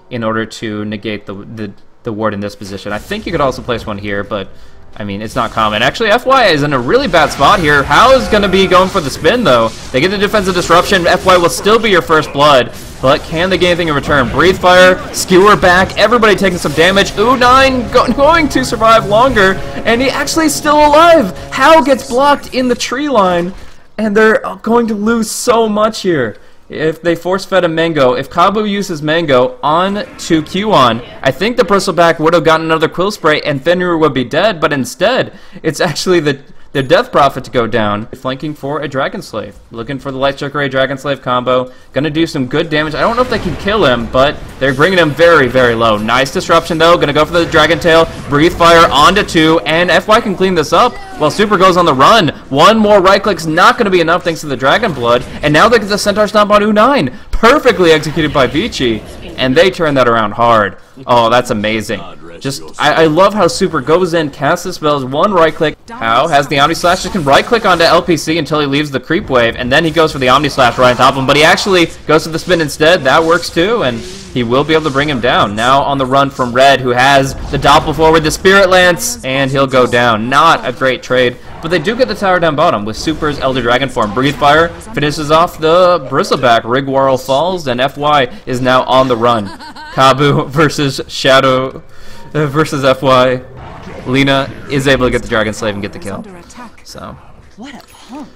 in order to negate the ward in this position. I think you could also place one here, but I mean, it's not common. Actually, FY is in a really bad spot here. How is going to be going for the spin, though? They get the defensive disruption. FY will still be your first blood, but can they get anything in return? Breathe fire, skewer back, everybody taking some damage. U9 going to survive longer, and he actually is still alive. How gets blocked in the tree line, and they're going to lose so much here. If they force-fed a Mango, if Kabu uses Mango on to Q-on, I think the Bristleback would have gotten another Quill Spray and Fenrir would be dead, but instead, it's actually the Death Prophet to go down, flanking for a Dragon Slave. Looking for the Light Strike Ray Dragon Slave combo. Gonna do some good damage. I don't know if they can kill him, but they're bringing him very, very low. Nice disruption, though. Gonna go for the Dragon Tail. Breathe Fire onto 2, and FY can clean this up while Super goes on the run. One more right click's not gonna be enough thanks to the Dragon Blood, and now they get the Centaur Stomp on U9. Perfectly executed by Vici, and they turn that around hard. Oh, that's amazing. Just, I love how Super goes in, casts the spells, one right click. How has the Omni Slash, just can right click onto LPC until he leaves the creep wave, and then he goes for the Omni Slash right on top of him, but he actually goes for the spin instead. That works too, and he will be able to bring him down. Now on the run from Red, who has the Doppel forward, the Spirit Lance, and he'll go down. Not a great trade, but they do get the tower down bottom with Super's Elder Dragon form. Breathe Fire finishes off the Bristleback. Rigwarl falls, and FY is now on the run. Kabu versus Shadow versus FY. Lina is able to get the Dragon Slave and get the kill. So, what a punk.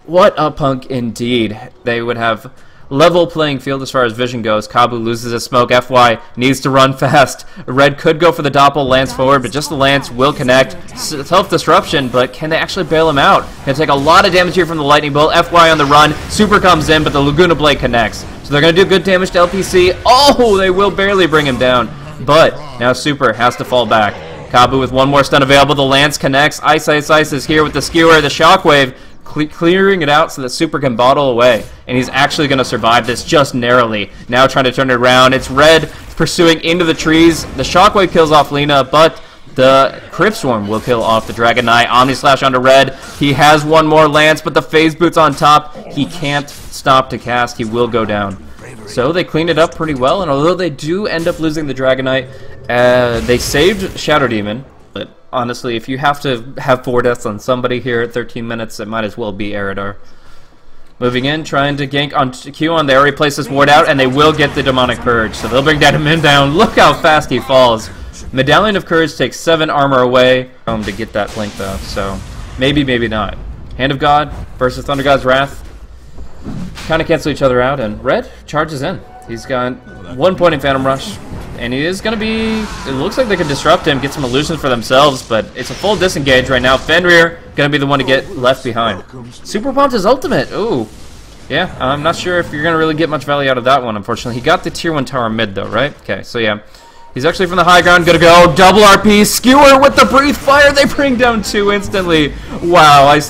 What a punk indeed. They would have level playing field as far as vision goes. Kabu loses his smoke. FY needs to run fast. Red could go for the Doppel Lance forward, but just the Lance will connect. Self-disruption, but can they actually bail him out? Gonna take a lot of damage here from the Lightning Bolt. FY on the run. Super comes in, but the Laguna Blade connects. So they're gonna do good damage to LPC. Oh, they will barely bring him down. But now Super has to fall back. Kabu with one more stun available. The Lance connects. Ice is here with the Skewer, the Shockwave, clearing it out so that Super can bottle away. And he's actually going to survive this just narrowly. Now trying to turn it around. It's Red pursuing into the trees. The Shockwave kills off Lina, but the Crypt Swarm will kill off the Dragon Knight. Omni Slash onto Red. He has one more Lance, but the Phase Boots on top. He can't stop to cast. He will go down. So they cleaned it up pretty well, and although they do end up losing the Dragon Knight, they saved Shadow Demon. But honestly, if you have to have 4 deaths on somebody here at 13 minutes, it might as well be Eridar. Moving in, trying to gank on Q-on. They already placed this ward out, and they will get the Demonic Purge. So they'll bring Datamin down. Look how fast he falls. Medallion of Courage takes 7 armor away to get that blink, though. So maybe, maybe not. Hand of God versus Thunder God's Wrath. Kind of cancel each other out, and Red charges in. He's got 1 point in Phantom Rush, and he is going to be... It looks like they can disrupt him, get some illusions for themselves, but it's a full disengage right now. Fenrir going to be the one to get left behind. Super Pumped his ultimate. Ooh. Yeah, I'm not sure if you're going to really get much value out of that one, unfortunately. He got the tier 1 tower mid, though, right? Okay, so yeah. He's actually from the high ground, gonna go double RP, Skewer with the Breathe Fire, they bring down 2 instantly. Wow, Ice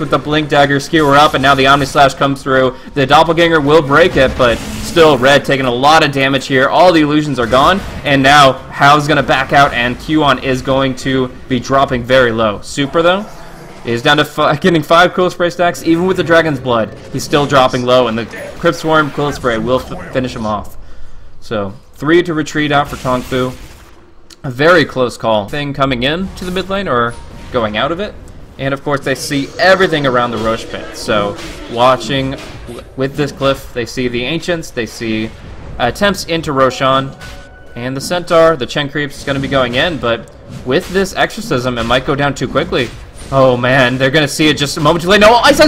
with the Blink Dagger, Skewer up, and now the Omni Slash comes through. The Doppelganger will break it, but still Red taking a lot of damage here. All the illusions are gone, and now Hal's gonna back out, and Q-on is going to be dropping very low. Super, though, is down to getting 5 Quill Spray stacks, even with the Dragon's Blood. He's still dropping low, and the Crypt Swarm Quill Spray will finish him off. So, 3 to retreat out for TongFu. A very close call. Thing coming in to the mid lane or going out of it. And of course they see everything around the Roche pit. So watching with this cliff, they see the Ancients, they see attempts into Roshan. And the Centaur, the Chen Creeps is going to be going in. But with this Exorcism, it might go down too quickly. Oh man, they're gonna see it just a moment too late. No, Ice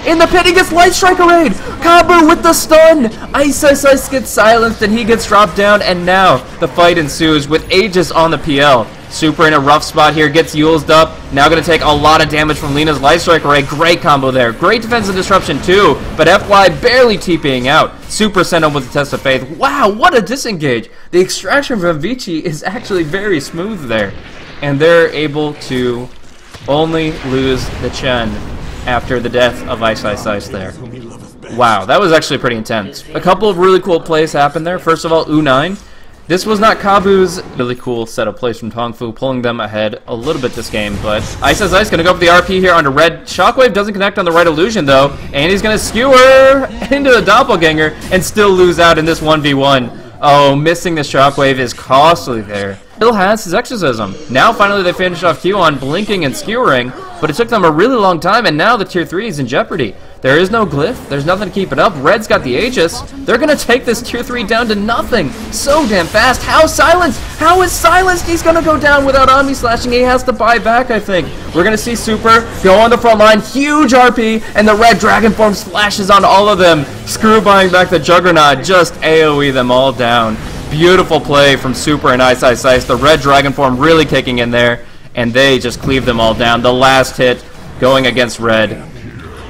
in the pit, he gets Light Strike Arrayed! Kabu with the stun! Ice gets silenced and he gets dropped down, and now the fight ensues with Aegis on the PL. Super in a rough spot here, gets Yulesed up. Now gonna take a lot of damage from Lina's Light Strike Array. Great combo there. Great defensive disruption too, but FY barely TPing out. Super sent him with the Test of Faith. Wow, what a disengage! The extraction from Vici is actually very smooth there. And they're able to only lose the Chen after the death of Ice there. Wow, that was actually pretty intense. A couple of really cool plays happened there. First of all, U9. This was not Kabu's really cool set of plays from TongFu, pulling them ahead a little bit this game, but Ice gonna go for the RP here onto Red. Shockwave doesn't connect on the right illusion though, and he's gonna skewer into the Doppelganger and still lose out in this 1v1. Oh, missing the shockwave is costly there. Still has his exorcism. Now finally they finish off Q1, blinking and skewering, but it took them a really long time, and now the tier 3 is in jeopardy. There is no glyph, there's nothing to keep it up. Red's got the Aegis. They're gonna take this tier 3 down to nothing so damn fast. How silenced? How is silenced? He's gonna go down without Omni slashing. He has to buy back, I think. We're gonna see Super go on the front line, huge RP, and the red dragon form slashes on all of them. Screw buying back the Juggernaut, just AoE them all down. Beautiful play from Super and Ice Ice Ice. The red dragon form really kicking in there, and they just cleave them all down. The last hit going against red.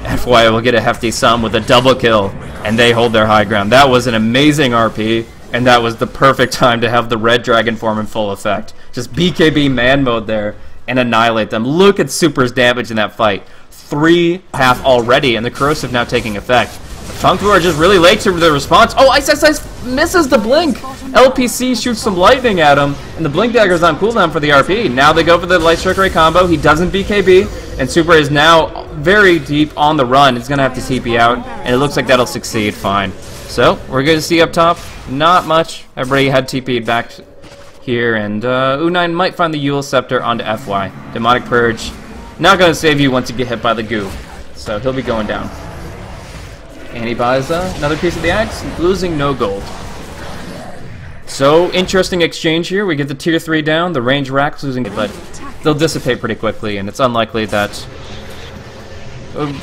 FY will get a hefty sum with a double kill, and they hold their high ground. That was an amazing RP, and that was the perfect time to have the red dragon form in full effect. Just BKB man mode there and annihilate them. Look at Super's damage in that fight. 3.5 already, and the corrosive now taking effect. TongFu are just really late to the response. Oh, Ice Ice Ice misses the blink. LPC shoots some lightning at him, and the blink dagger's on cooldown for the RP. Now they go for the light strike ray combo. He doesn't BKB, and Super is now very deep on the run. He's gonna have to TP out, and it looks like that'll succeed fine. So we're gonna see up top, not much. Everybody had TP'd back here, and U9 might find the Yule Scepter onto FY. Demonic Purge, not gonna save you once you get hit by the goo, so he'll be going down. And he buys another piece of the axe, losing no gold. So, interesting exchange here. We get the tier 3 down, the range racks losing it, but they'll dissipate pretty quickly, and it's unlikely that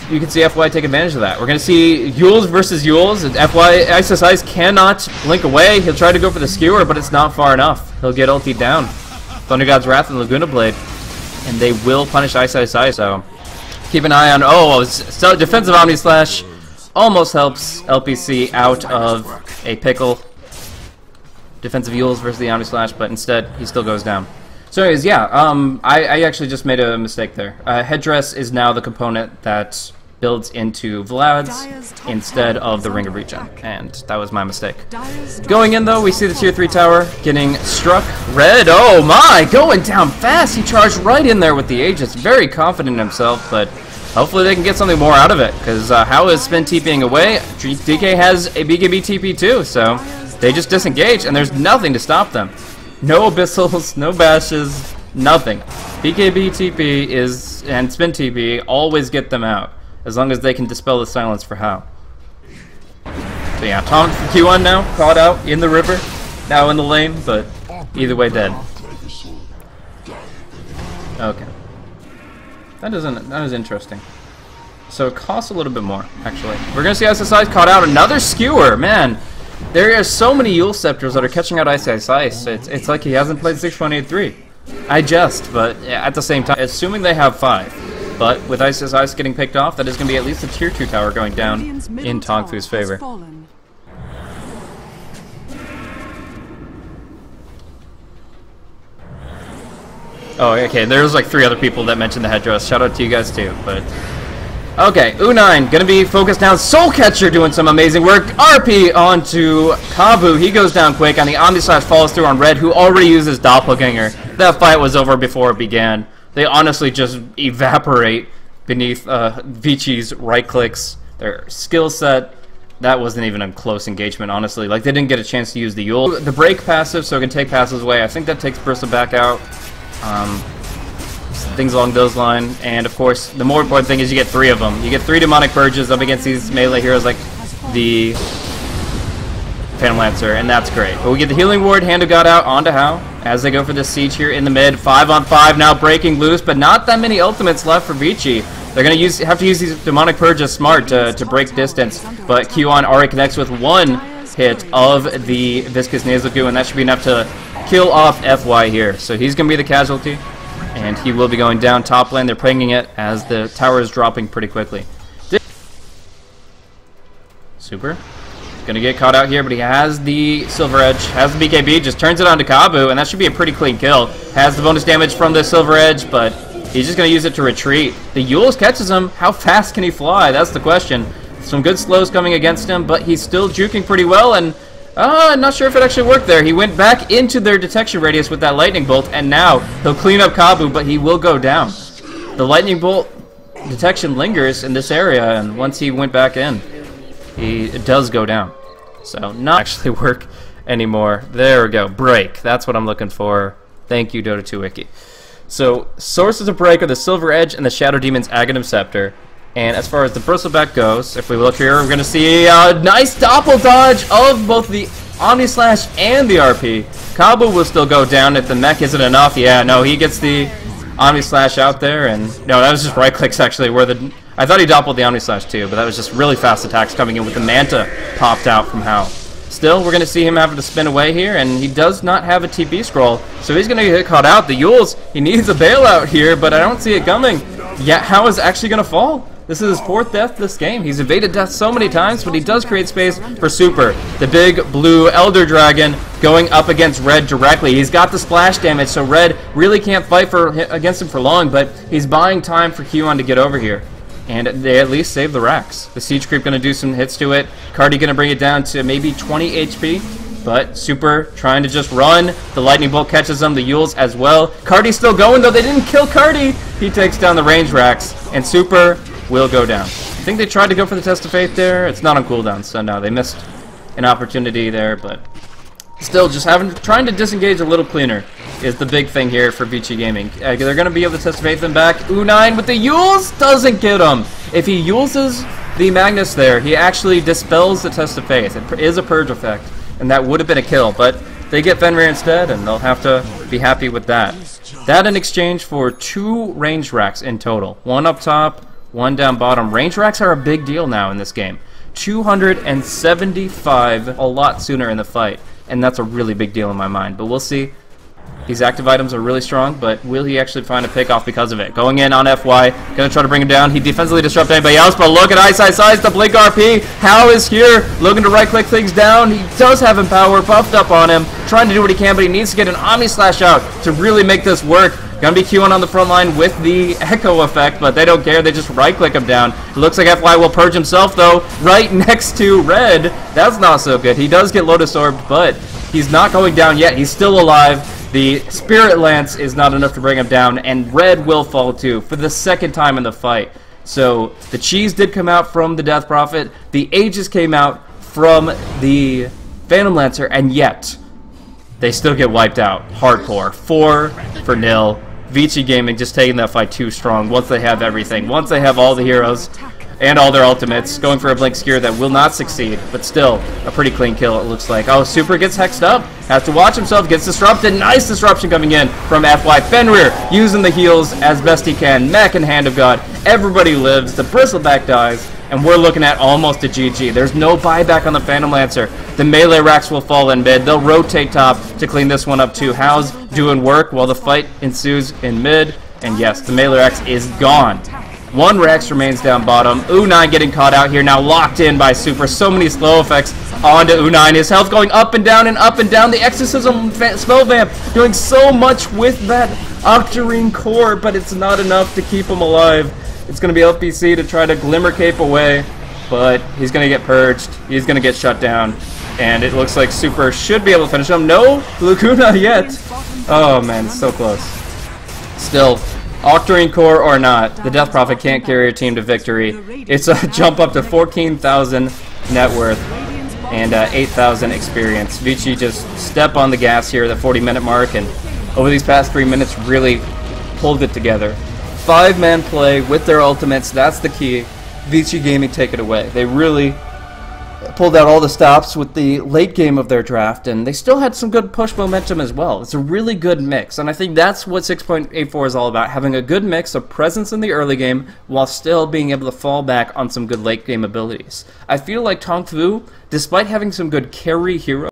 you can see FY take advantage of that. We're going to see Yules versus Yules, and FY Ice Ice Ice cannot blink away. He'll try to go for the skewer, but it's not far enough. He'll get ultied down. Thunder God's Wrath and Laguna Blade, and they will punish Ice Ice Ice, so keep an eye on... Oh, so defensive Omni Slash almost helps LPC out of a pickle. Defensive Yules versus the Omni Slash, but instead he still goes down. So anyways, yeah, I actually just made a mistake there. Headdress is now the component that builds into Vlad's instead of the Ring of Regen, and that was my mistake. Going in though, we see the tier 3 tower getting struck. Red, oh my, going down fast. He charged right in there with the Aegis, very confident in himself, but hopefully they can get something more out of it, because how is Spin TPing away? DK has a BKB TP too, so they just disengage, and there's nothing to stop them. No abyssals, no bashes, nothing. BKB TP is, and Spin TP always get them out, as long as they can dispel the silence for How. So yeah, TongFu Q1 now, caught out in the river, now in the lane, but either way dead. Okay. That is interesting. So it costs a little bit more, actually. We're gonna see SSI caught out. Another skewer, man. There are so many Yule Scepters that are catching out Ice Ice Ice. It's like he hasn't played 6.83. I jest, but at the same time, assuming they have 5. But with Ice Ice Ice getting picked off, that is going to be at least a tier 2 tower going down in TongFu's favor. Oh, okay, there's like 3 other people that mentioned the headdress. Shout out to you guys too, but... Okay, U9 gonna be focused down. Soul Catcher doing some amazing work. RP onto Kabu. He goes down quick, and the Omni Slash follows through on Red, who already uses Doppelganger. That fight was over before it began. They honestly just evaporate beneath Vici's right clicks. Their skill set, that wasn't even a close engagement, honestly. Like, they didn't get a chance to use the Yule. The break passive, so it can take passives away. I think that takes Bristle back out. Things along those lines, and of course the more important thing is you get 3 of them. You get 3 demonic purges up against these melee heroes like the Phantom Lancer, and that's great. But we get the healing ward, Hand of God out onto How as they go for this siege here in the mid. 5 on 5 now breaking loose, but not that many ultimates left for Vici. They're gonna have to use these demonic purges smart to break distance, but Q1 already connects with 1 hit of the viscous nasal goo, and that should be enough to kill off FY here. So he's gonna be the casualty, and he will be going down top lane. They're pinging it as the tower is dropping pretty quickly. Super. Gonna get caught out here, but he has the Silver Edge, has the BKB, just turns it onto Kabu, and that should be a pretty clean kill. Has the bonus damage from the Silver Edge, but he's just gonna use it to retreat. The Yules catches him. How fast can he fly? That's the question. Some good slows coming against him, but he's still juking pretty well, and I'm not sure if it actually worked there. He went back into their detection radius with that lightning bolt, and now he'll clean up Kabu, but he will go down. The lightning bolt detection lingers in this area, and once he went back in, it does go down. So not actually work anymore. There we go. Break. That's what I'm looking for. Thank you, Dota 2 Wiki. So, sources of break are the Silver Edge and the Shadow Demon's Aghanim Scepter. And as far as the Bristleback goes, if we look here, we're going to see a nice doppel dodge of both the Omni Slash and the RP. Kabu will still go down if the mech isn't enough. Yeah, no, he gets the Omni Slash out there, and no, that was just right clicks actually. Where the I thought he doppeled the Omni Slash too, but that was just really fast attacks coming in with the Manta popped out from Hao. Still, we're going to see him having to spin away here, and he does not have a TP scroll, so he's going to get caught out. The Yules, he needs a bailout here, but I don't see it coming. Yeah, Hao is actually going to fall. This is his 4th death this game. He's evaded death so many times, but he does create space for Super. The big blue Elder Dragon going up against Red directly. He's got the splash damage, so Red really can't fight against him for long, but he's buying time for Huon to get over here. And they at least save the racks. The Siege Creep going to do some hits to it. Cardi going to bring it down to maybe 20 HP. But Super trying to just run. The Lightning Bolt catches them. The Yules as well. Cardi's still going, though. They didn't kill Cardi. He takes down the range racks. And Super will go down. I think they tried to go for the Test of Faith there. It's not on cooldown, so no, they missed an opportunity there. But still, just trying to disengage a little cleaner is the big thing here for Vici Gaming. They're going to be able to Test of Faith them back. U9 with the Yules doesn't get him. If he uses the Magnus there, he actually dispels the Test of Faith. It is a purge effect, and that would have been a kill. But they get Fenrir instead, and they'll have to be happy with that. That in exchange for 2 range racks in total. 1 up top, 1 down bottom. Range racks are a big deal now in this game. 275 a lot sooner in the fight, and that's a really big deal in my mind. But we'll see. These active items are really strong, but will he actually find a pick off because of it? Going in on FY, gonna try to bring him down. He defensively disrupt anybody else, but look at Ice, the Blink RP. Hao is here, looking to right-click things down. He does have Empower buffed up on him, trying to do what he can, but he needs to get an Omni Slash out to really make this work. Gonna be queuing on the front line with the Echo effect, but they don't care. They just right-click him down. It looks like FY will purge himself, though, right next to Red. That's not so good. He does get Lotus Orbed, but he's not going down yet. He's still alive. The Spirit Lance is not enough to bring him down, and Red will fall too for the 2nd time in the fight. So the Cheese did come out from the Death Prophet. The Aegis came out from the Phantom Lancer, and yet they still get wiped out. Hardcore. 4-0. Vici Gaming just taking that fight too strong once they have everything. Once they have all the heroes and all their ultimates, going for a Blink Skier that will not succeed, but still a pretty clean kill, it looks like. Oh, Super gets hexed up, has to watch himself, gets disrupted. Nice disruption coming in from FY. Fenrir using the heals as best he can. Mech and Hand of God. Everybody lives. The Bristleback dies, and we're looking at almost a GG. There's no buyback on the Phantom Lancer. The melee racks will fall in mid. They'll rotate top to clean this one up too. Hao's doing work while the fight ensues in mid. And yes, the melee racks is gone. 1 Rex remains down bottom. U9 getting caught out here now, locked in by Super. So many slow effects onto U9. His health going up and down and up and down. The Exorcism Spell Vamp doing so much with that Octarine core, but it's not enough to keep him alive. It's going to be LPC to try to Glimmer Cape away, but he's going to get purged. He's going to get shut down, and it looks like Super should be able to finish him. No Lacuna yet. Oh man, so close. Still, Octarine core or not, the Death Prophet can't carry a team to victory. It's a jump up to 14,000 net worth and 8,000 experience. Vici just step on the gas here at the 40-minute mark, and over these past 3 minutes really pulled it together. 5-man play with their ultimates, that's the key. Vici Gaming take it away. They really pulled out all the stops with the late game of their draft, and they still had some good push momentum as well. It's a really good mix, and I think that's what 6.84 is all about, having a good mix of presence in the early game while still being able to fall back on some good late game abilities. I feel like TongFu, despite having some good carry heroes,